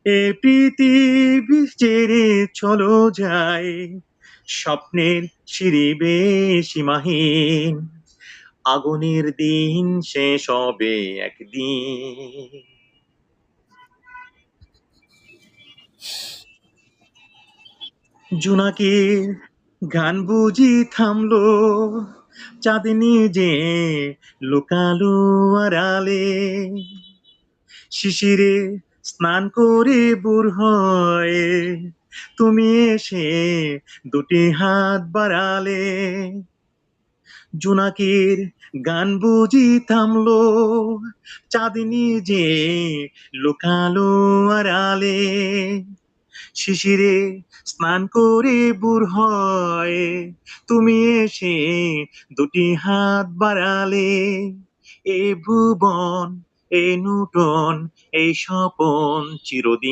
এ পৃথিবী ছেড়ে চলো যাই, স্বপ্নের সিঁড়ি বেয়ে সীমাহীন। আগুনের দিন শেষ হবে একদিন। জোনাকির গান বুঝি থামলো, চাঁদনি যে লুকালো আড়ালে। শিশিরে স্নান করে ভোর হয়, তুমি এসে দুটি হাত বাড়ালে। জোনাকির গান বুঝি থামলো, চাঁদনি যে লুকালো আড়ালে। শিশিরে স্নান করে ভোর হয়, তুমি এসে দুটি হাত বাড়ালে। এ ভুবন, এ নূতন, এই স্বপন চিরদিন